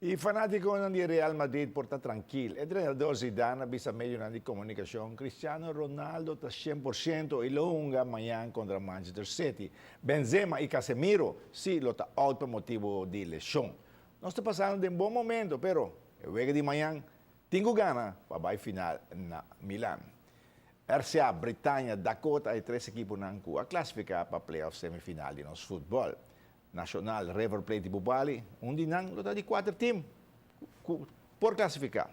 I fanatico di Real Madrid porta tranquil. El treinador Zidane avisa medio de comunicación. Cristiano Ronaldo está 100% y lo unga mañana contra Manchester City. Benzema y Casemiro sí lo está automotivo de lesión. No está pasando de un buen momento, pero el juego de mañana tengo ganas para ir final en Milán. RCA, Britânia, Dakota e 3 equipos a classificar para playoff semifinal de nosso futebol. Nacional, River Plate e Bubali, onde não está de 4 times por classificar.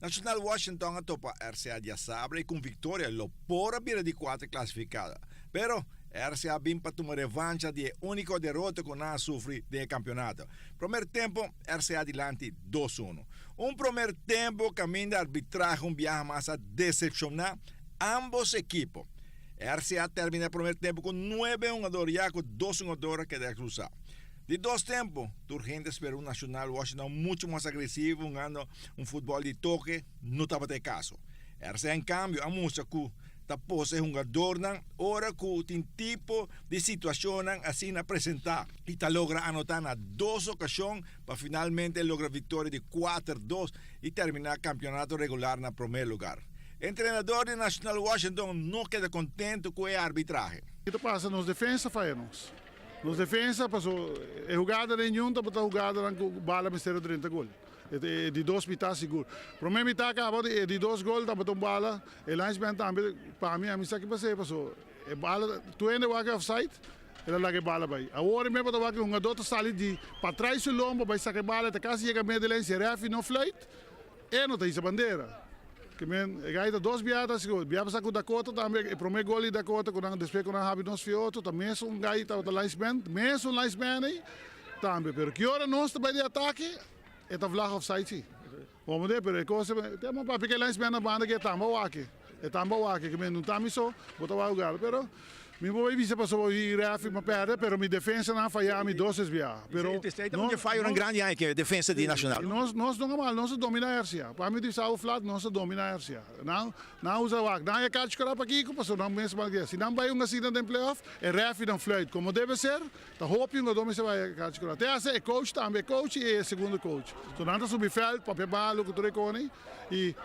Nacional Washington a topa RCA de Sabre com vitória lo por a de 4 classificada. Pero RCA vem para tomar revanche de única derrota que não sofre de campeonato. Primeiro tempo, RCA adiante 2-1. Primeiro tempo, caminho de arbitragem, viaja mais a decepcionar ambos equipos. RCA termina o primeiro tempo com 9 jogadores e com 2 jogadores que deve cruzar. De 2 tempos, Turgente espera um Nacional Washington muito mais agressivo, jogando futebol de toque, não estava de caso. RCA, em cambio, a música que tapos é jogador na hora que tem tipo de situação assim apresentar e tá logra anotar na 2 ocasiões para finalmente logra vitória de 4-2 e terminar o campeonato regular na primeiro lugar. O treinador de Nacional Washington não queda contente com a arbitragem. O que passa nos defesa faz nos defesa passou é jogada nenhuma para jogada com bala mistério 30 gol. De 2 mitad seguro. Primeira mitad acaba de 2 gols, tá botando bala. E linesman também para mim a missa que passou. É bala, tu ainda vai offside. Ela larga bala vai. Agora mesmo tá vai um jogador sali de para trás o lombo vai sacar bala, tá quase chega meio de lance, ref não flight. E não tem essa bandeira. Que men gaita 2 biatas go biaba sa Dakota também e primeiro gol de Dakota quando depois quando habi nos fioto também um gaita o linesman mesmo linesman aí também pero que hora nós também de ataque é tá vlag offside vamos ver pero coisa tem uma para pegar linesman na banda que tá mal aqui que men não tá miso bota vai jogar pero mi vou visa passou o ref ma perde pero mi defesa não falha mi 2 via pero não falha um grande aí que defesa de Nacional. Nós não mal, nós domina a RCA. Para mim de sal flat, nós domina a RCA. Não usa wak. Não é catch para aqui que passou não mesmo aqui. Se não vai um acidente em playoff, é ref não flight como deve ser. Tá hoping que o domina vai catch para. Até esse é coach também, coach e segundo coach. So não tá subir feld, papel balo que tu recone e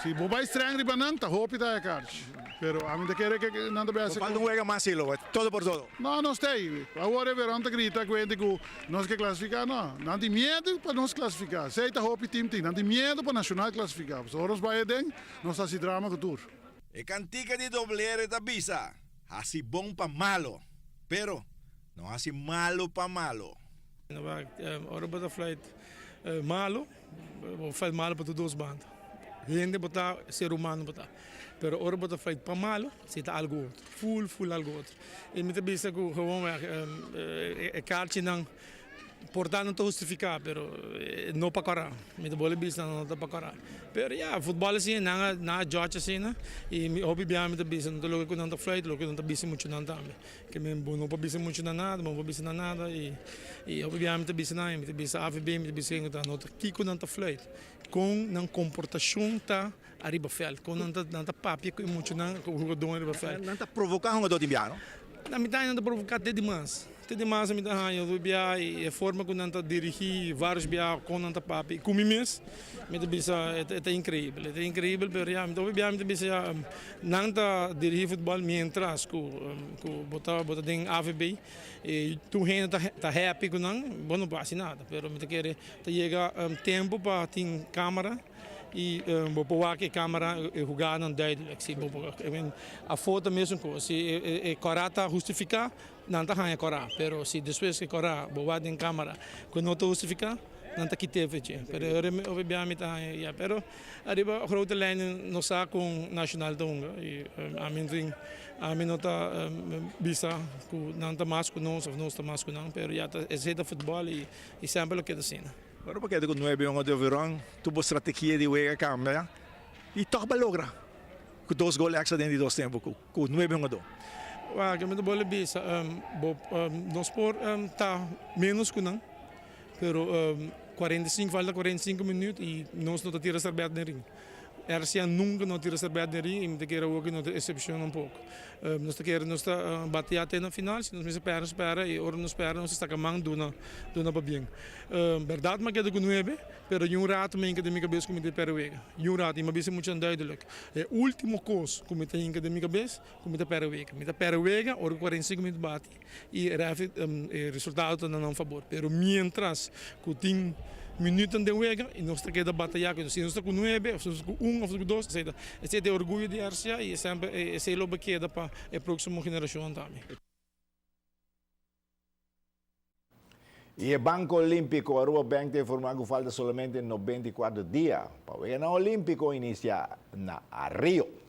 se bobai estranho de banana, tá hoping tá catch. Pero a mim de querer que não deve ser. Quando juega mais todo por todo. Não tem. Agora é verão tá grita que nós que classificar não tem medo para nós classificar. Sei tá hope team não tem medo para nacional classificar. Só nós vai den, nós assim drama com tour. E cantica de doblere da bisa. Assim bom para malo. Pero não assim malo para malo. Ora para flight malo, faz malo para todos os bandos. Gente botar ser humano botar. Pero ora botar flight para malo, se tá algo outro. Full algo outro. E me bisa que gewoon é kaartje não portanto não justificar, pero não para cará. Me boleh bisa não tá para cará. Pero futebol assim na judge assim, né? E hobby bem me bisa não logo que não tá flight, logo que não tá bisa muito não também. Que me não para bisa muito nada, não para bisa nada e hobby bem me bisa não, me bisa AVB me bisa não tá não tá que não tá flight. Com não comportação tá arriba fel, com não tá papi que muito não o jogador arriba fel. Não tá provocar um jogador de biano. Na mitad não tá provocar até demais. Até demais a mitad eu bia e a forma que não tá dirigir vários bia com não tá papi. Comi mesmo, me tá bisa é incrível, pero já me tá bia me tá bisa não tá dirigir futebol mientras que botar tem AVB e tu ainda tá happy com não, bom não passa nada, pero me tá querer tá chega tempo para ter câmera e vou pôr aqui a câmera e jogar não duidelijk. A foto mesmo que se corata justificar não tá ganha corata, pero se depois que corata vou dar em câmera quando não tá justificar não tá quite feche. Pero obviamente tá pero arriba grote lijnen não sa com nacional tonga e a mim não tá bisa com não tá mais com nós ou nós tá mais com não, pero já tá é futebol e sempre o que tá sendo. Pero porque com 9 anos de verão, tuvo estratégia de jogar câmera e toca logra. Com 2 gols extra dentro de 2 tempos, com 9 anos. Que me boleh bisa, nós por tá menos que não, pero 45 falta 45 minutos e nós não tá tirando cerveja no ring. RCA nunca não tira reservado e me queira hoje não decepciona um pouco. Nós queremos nós bater até na final, se nós espera e ora nós espera nós está camando do na bem. Verdade mas que do 9, pero um rato me que de minha cabeça como de perwega. Um rato e me bem muito duidelijk. É último coisa como tem que de minha cabeça como de perwega. Me de perwega ora 45 minutos bate e resultado não favor. Pero mientras que tem minutos de wega e nós temos que batalhar com se nós estamos com 9, se nós com 1 ou com 2, esse é de orgulho de RCA e sempre esse é o que queda para a próxima geração também. E o Banco Olímpico Aruba Bank te informou que falta somente 94 dias para o Olímpico iniciar na Rio.